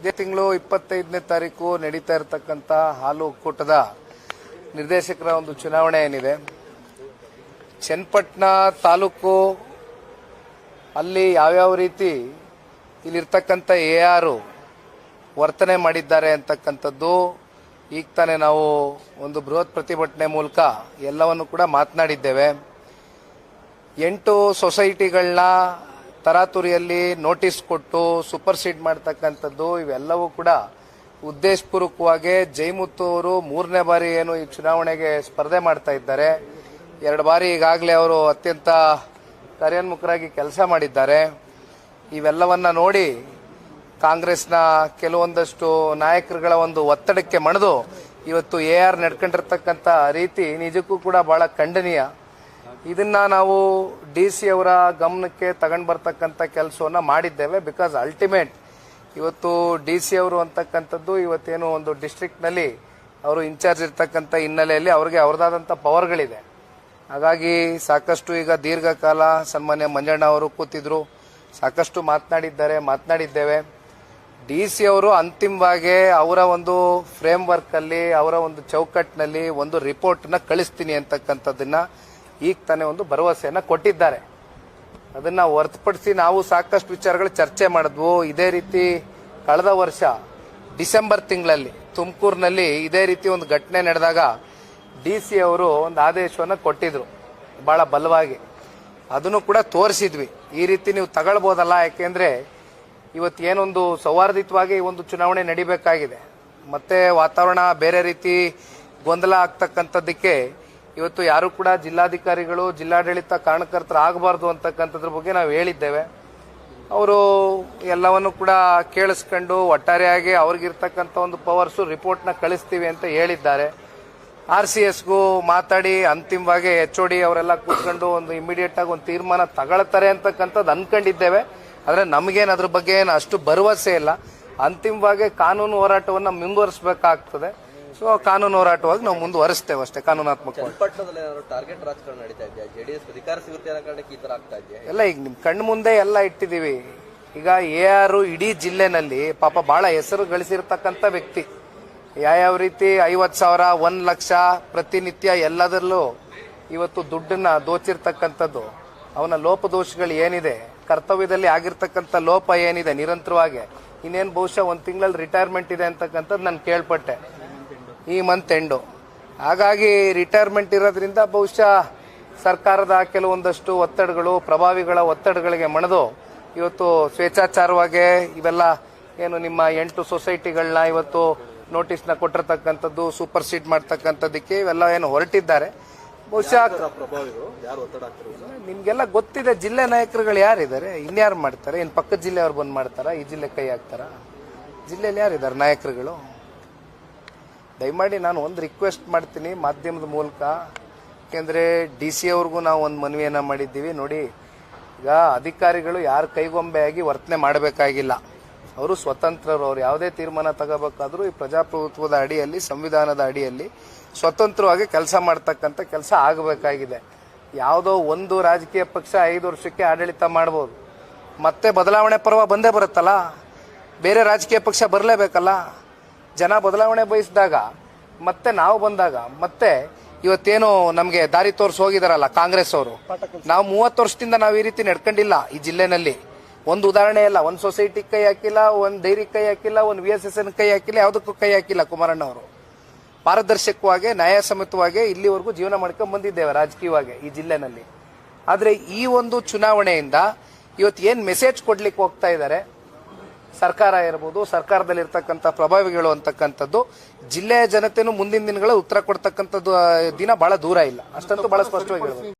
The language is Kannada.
ಇದೇ ತಿಂಗಳು 25ನೇ ತಾರೀಕು ನಡೀತಾ ಇರತಕ್ಕಂತ ಹಾಲು ಒಕ್ಕೂಟದ ನಿರ್ದೇಶಕರ ಒಂದು ಚುನಾವಣೆ ಏನಿದೆ, ಚನ್ನಪಟ್ಟಣ ತಾಲೂಕು ಅಲ್ಲಿ ಯಾವ್ಯಾವ ರೀತಿ ಇಲ್ಲಿರ್ತಕ್ಕಂಥ AR ವರ್ತನೆ ಮಾಡಿದ್ದಾರೆ ಅಂತಕ್ಕಂಥದ್ದು ಈಗ ತಾನೇ ನಾವು ಒಂದು ಬೃಹತ್ ಪ್ರತಿಭಟನೆ ಮೂಲಕ ಎಲ್ಲವನ್ನು ಕೂಡ ಮಾತನಾಡಿದ್ದೇವೆ. 8 ಸೊಸೈಟಿಗಳನ್ನ ತರಾತುರಿಯಲ್ಲಿ ನೋಟಿಸ್ ಕೊಟ್ಟು ಸೂಪರ್ಸೀಡ್ ಮಾಡ್ತಕ್ಕಂಥದ್ದು ಇವೆಲ್ಲವೂ ಕೂಡ ಉದ್ದೇಶಪೂರ್ವಕವಾಗಿ ಜಯಮುತ್ತು ಅವರು 3ನೇ ಬಾರಿ ಏನು ಈ ಚುನಾವಣೆಗೆ ಸ್ಪರ್ಧೆ ಮಾಡ್ತಾ ಇದ್ದಾರೆ. 2 ಬಾರಿ ಈಗಾಗಲೇ ಅವರು ಅತ್ಯಂತ ಕಾರ್ಯೋನ್ಮುಖರಾಗಿ ಕೆಲಸ ಮಾಡಿದ್ದಾರೆ. ಇವೆಲ್ಲವನ್ನ ನೋಡಿ ಕಾಂಗ್ರೆಸ್ನ ಕೆಲವೊಂದಷ್ಟು ನಾಯಕರುಗಳ ಒಂದು ಒತ್ತಡಕ್ಕೆ ಮಣಿದು ಇವತ್ತು AR ನಡ್ಕೊಂಡಿರ್ತಕ್ಕಂಥ ರೀತಿ ನಿಜಕ್ಕೂ ಕೂಡ ಬಹಳ ಖಂಡನೀಯ. ಇದನ್ನ ನಾವು DC ಅವರ ಗಮನಕ್ಕೆ ತಗೊಂಡು ಬರ್ತಕ್ಕಂಥ ಕೆಲಸವನ್ನ ಮಾಡಿದ್ದೇವೆ. ಬಿಕಾಸ್ ಅಲ್ಟಿಮೇಟ್ ಇವತ್ತು DC ಅವರು ಅಂತಕ್ಕಂಥದ್ದು ಇವತ್ತೇನು ಒಂದು ಡಿಸ್ಟ್ರಿಕ್ಟ್ ನಲ್ಲಿ ಅವರು ಇನ್ಚಾರ್ಜ್ ಇರ್ತಕ್ಕಂಥ ಹಿನ್ನೆಲೆಯಲ್ಲಿ ಅವರಿಗೆ ಅವರದಾದಂಥ ಪವರ್ಗಳಿದೆ. ಹಾಗಾಗಿ ಸಾಕಷ್ಟು ಈಗ ದೀರ್ಘಕಾಲ ಸನ್ಮಾನ್ಯ ಮಂಜಣ್ಣ ಅವರು ಕೂತಿದ್ರು, ಸಾಕಷ್ಟು ಮಾತನಾಡಿದ್ದೇವೆ. DC ಅವರು ಅಂತಿಮವಾಗಿ ಅವರ ಒಂದು ಫ್ರೇಮ್ ವರ್ಕ್ ಅಲ್ಲಿ ಅವರ ಒಂದು ಚೌಕಟ್ಟಿನಲ್ಲಿ ಒಂದು ರಿಪೋರ್ಟ್ ನ ಕಳಿಸ್ತೀನಿ ಅಂತಕ್ಕಂಥದ್ದನ್ನ ಈಗ ತಾನೇ ಒಂದು ಭರವಸೆಯನ್ನ ಕೊಟ್ಟಿದ್ದಾರೆ. ಅದನ್ನ ಹೊರತುಪಡಿಸಿ ನಾವು ಸಾಕಷ್ಟು ವಿಚಾರಗಳು ಚರ್ಚೆ ಮಾಡಿದ್ವು. ಇದೇ ರೀತಿ ಕಳೆದ ವರ್ಷ ಡಿಸೆಂಬರ್ ತಿಂಗಳಲ್ಲಿ ತುಮಕೂರಿನಲ್ಲಿ ಇದೇ ರೀತಿ ಒಂದು ಘಟನೆ ನಡೆದಾಗ DC ಅವರು ಒಂದು ಆದೇಶವನ್ನು ಕೊಟ್ಟಿದ್ರು ಬಹಳ ಬಲವಾಗಿ. ಅದನ್ನು ಕೂಡ ತೋರಿಸಿದ್ವಿ. ಈ ರೀತಿ ನೀವು ತಗೊಳ್ಬೋದಲ್ಲ, ಯಾಕೆಂದ್ರೆ ಇವತ್ತು ಏನೊಂದು ಸೌಹಾರ್ದಿತವಾಗಿ ಈ ಒಂದು ಚುನಾವಣೆ ನಡಿಬೇಕಾಗಿದೆ. ಮತ್ತೆ ವಾತಾವರಣ ಬೇರೆ ರೀತಿ ಗೊಂದಲ ಆಗ್ತಕ್ಕಂಥದ್ದಕ್ಕೆ ಇವತ್ತು ಯಾರು ಕೂಡ ಜಿಲ್ಲಾಧಿಕಾರಿಗಳು ಜಿಲ್ಲಾಡಳಿತ ಕಾರಣಕರ್ತರು ಆಗಬಾರ್ದು ಅಂತಕ್ಕಂಥದ್ರ ಬಗ್ಗೆ ನಾವು ಹೇಳಿದ್ದೇವೆ. ಅವರು ಎಲ್ಲವನ್ನು ಕೂಡ ಕೇಳಿಸ್ಕೊಂಡು ಒಟ್ಟಾರೆಯಾಗಿ ಅವ್ರಿಗಿರ್ತಕ್ಕಂಥ ಒಂದು ಪವರ್ಸ್ ರಿಪೋರ್ಟ್ನ ಕಳಿಸ್ತೀವಿ ಅಂತ ಹೇಳಿದ್ದಾರೆ. RCSಗೂ ಮಾತಾಡಿ ಅಂತಿಮವಾಗಿ HOD ಅವರೆಲ್ಲ ಕೂತ್ಕೊಂಡು ಒಂದು ಇಮಿಡಿಯೇಟ್ ಆಗಿ ಒಂದು ತೀರ್ಮಾನ ತಗೊಳ್ತಾರೆ ಅಂತಕ್ಕಂಥದ್ದು ಅನ್ಕೊಂಡಿದ್ದೇವೆ. ಆದ್ರೆ ನಮಗೇನು ಅದ್ರ ಬಗ್ಗೆ ಏನು ಅಷ್ಟು ಭರವಸೆ ಇಲ್ಲ. ಅಂತಿಮವಾಗಿ ಕಾನೂನು ಹೋರಾಟವನ್ನು ಮುಂದುವರಿಸಬೇಕಾಗ್ತದೆ. ಸೊ ಕಾನೂನು ಹೋರಾಟವಾಗಿ ನಾವು ಮುಂದುವರಿಸ್ತೇವೆ ಅಷ್ಟೇ, ಕಾನೂನಾತ್ಮಕವಾಗಿ. ಟಾರ್ಗೆಟ್ ರಾಜಕಾರಣ ನಡೀತಾ ಇದೆ, JDS ಅಧಿಕಾರ ಸಿಗುತ್ತೆ ಅನ್ನೋ ಕಾರಣಕ್ಕೆ ಈ ತರ ಆಗ್ತಾ ಇದೆ. ಎಲ್ಲ ಈಗ ನಿಮ್ ಕಣ್ಣು ಮುಂದೆ ಎಲ್ಲ ಇಟ್ಟಿದೀವಿ. ಈಗ AR ಇಡೀ ಜಿಲ್ಲೆನಲ್ಲಿ ಪಾಪ ಬಹಳ ಹೆಸರು ಗಳಿಸಿರ್ತಕ್ಕಂಥ ವ್ಯಕ್ತಿ. ಯಾವ ರೀತಿ 50,000 1 ಲಕ್ಷ ಪ್ರತಿನಿತ್ಯ ಎಲ್ಲದರಲ್ಲೂ ಇವತ್ತು ದುಡ್ಡನ್ನ ದೋಚಿರ್ತಕ್ಕಂಥದ್ದು, ಅವನ ಲೋಪದೋಷಗಳು ಏನಿದೆ, ಕರ್ತವ್ಯದಲ್ಲಿ ಆಗಿರ್ತಕ್ಕಂಥ ಲೋಪ ಏನಿದೆ ನಿರಂತರವಾಗಿ, ಇನ್ನೇನು ಬಹುಶಃ 1 ತಿಂಗಳಲ್ಲಿ ರಿಟೈರ್ಮೆಂಟ್ ಇದೆ ಅಂತಕ್ಕಂಥದ್ದು ನಾನು ಕೇಳ್ಪಟ್ಟೆ ಈ ಮಂತ್ ಎಂಡು. ಹಾಗಾಗಿ ರಿಟೈರ್ಮೆಂಟ್ ಇರೋದ್ರಿಂದ ಬಹುಶಃ ಸರ್ಕಾರದ ಕೆಲವೊಂದಷ್ಟು ಒತ್ತಡಗಳು, ಪ್ರಭಾವಿಗಳ ಒತ್ತಡಗಳಿಗೆ ಮಣಿದು ಇವತ್ತು ಸ್ವೇಚ್ಛಾಚಾರವಾಗಿ ಇವೆಲ್ಲ ಏನು ನಿಮ್ಮ 8 ಸೊಸೈಟಿಗಳನ್ನ ಇವತ್ತು ನೋಟಿಸ್ನ ಕೊಟ್ಟಿರ್ತಕ್ಕಂಥದ್ದು, ಸೂಪರ್ಸೀಡ್ ಮಾಡ್ತಕ್ಕಂಥದ್ದಕ್ಕೆ ಇವೆಲ್ಲ ಏನು ಹೊರಟಿದ್ದಾರೆ. ಬಹುಶಃ ನಿಮ್ಗೆಲ್ಲ ಗೊತ್ತಿದೆ ಜಿಲ್ಲೆ ನಾಯಕರುಗಳು ಯಾರಿದ್ದಾರೆ, ಇನ್ಯಾರು ಮಾಡ್ತಾರೆ? ಇನ್ ಪಕ್ಕದ ಜಿಲ್ಲೆಯವ್ರು ಬಂದ್ ಮಾಡ್ತಾರ? ಈ ಜಿಲ್ಲೆ ಕೈ ಹಾಕ್ತಾರ? ಜಿಲ್ಲೆಯಲ್ಲಿ ಯಾರಿದ್ದಾರೆ ನಾಯಕರುಗಳು? ದಯಮಾಡಿ ನಾನು ಒಂದು ರಿಕ್ವೆಸ್ಟ್ ಮಾಡ್ತೀನಿ ಮಾಧ್ಯಮದ ಮೂಲಕ, ಯಾಕೆಂದ್ರೆ DC ಅವ್ರಿಗೂ ನಾವು ಒಂದು ಮನವಿಯನ್ನ ಮಾಡಿದ್ದೀವಿ. ನೋಡಿ, ಈಗ ಅಧಿಕಾರಿಗಳು ಯಾರ ಕೈಗೊಂಬೆಯಾಗಿ ವರ್ತನೆ ಮಾಡಬೇಕಾಗಿಲ್ಲ. ಅವರು ಸ್ವತಂತ್ರರು. ಅವ್ರು ಯಾವುದೇ ತೀರ್ಮಾನ ತಗೋಬೇಕಾದ್ರೂ ಈ ಪ್ರಜಾಪ್ರಭುತ್ವದ ಅಡಿಯಲ್ಲಿ, ಸಂವಿಧಾನದ ಅಡಿಯಲ್ಲಿ ಸ್ವತಂತ್ರವಾಗಿ ಕೆಲಸ ಮಾಡ್ತಕ್ಕಂಥ ಕೆಲಸ ಆಗಬೇಕಾಗಿದೆ. ಯಾವುದೋ ಒಂದು ರಾಜಕೀಯ ಪಕ್ಷ 5 ವರ್ಷಕ್ಕೆ ಆಡಳಿತ ಮಾಡಬಹುದು, ಮತ್ತೆ ಬದಲಾವಣೆ ಪರ್ವ ಬಂದೇ ಬರುತ್ತಲ್ಲ. ಬೇರೆ ರಾಜಕೀಯ ಪಕ್ಷ ಬರಲೇಬೇಕಲ್ಲ. ಜನ ಬದಲಾವಣೆ ಬಯಸಿದಾಗ ಮತ್ತೆ ನಾವು ಬಂದಾಗ ಮತ್ತೆ ಇವತ್ತೇನು ನಮಗೆ ದಾರಿ ತೋರಿಸಿ ಹೋಗಿದಾರಲ್ಲ ಕಾಂಗ್ರೆಸ್ ಅವರು. ನಾವು 30 ವರ್ಷದಿಂದ ನಾವು ಈ ರೀತಿ ನಡ್ಕೊಂಡಿಲ್ಲ ಈ ಜಿಲ್ಲೆನಲ್ಲಿ. ಒಂದು ಉದಾಹರಣೆ ಇಲ್ಲ, ಒಂದು ಸೊಸೈಟಿ ಕೈ ಹಾಕಿಲ್ಲ, ಒಂದು ಡೈರಿ ಕೈ ಹಾಕಿಲ್ಲ, ಒಂದು VSSN ಕೈ ಹಾಕಿಲ್ಲ, ಯಾವುದಕ್ಕೂ ಕೈ ಹಾಕಿಲ್ಲ. ಕುಮಾರಣ್ಣ ಅವರು ಪಾರದರ್ಶಕವಾಗಿ ನ್ಯಾಯಸಮ್ಮತವಾಗಿ ಇಲ್ಲಿವರೆಗೂ ಜೀವನ ಮಾಡ್ಕೊಂಡು ಬಂದಿದ್ದೇವೆ ರಾಜಕೀಯವಾಗಿ ಈ ಜಿಲ್ಲೆನಲ್ಲಿ. ಆದ್ರೆ ಈ ಒಂದು ಚುನಾವಣೆಯಿಂದ ಇವತ್ತು ಏನ್ ಮೆಸೇಜ್ ಕೊಡ್ಲಿಕ್ಕೆ ಹೋಗ್ತಾ ಇದ್ದಾರೆ ಸರ್ಕಾರ ಇರಬಹುದು, ಸರ್ಕಾರದಲ್ಲಿರ್ತಕ್ಕಂಥ ಪ್ರಭಾವಿಗಳು ಅಂತಕ್ಕಂಥದ್ದು ಜಿಲ್ಲೆಯ ಜನತೆನೂ ಮುಂದಿನ ದಿನಗಳ ಉತ್ತರ ಕೊಡ್ತಕ್ಕಂಥದ್ದು ದಿನ ಬಹಳ ದೂರ ಇಲ್ಲ. ಅಷ್ಟಂತೂ ಬಹಳ ಸ್ಪಷ್ಟವಾಗಿ ಹೇಳ್ಬೋದು.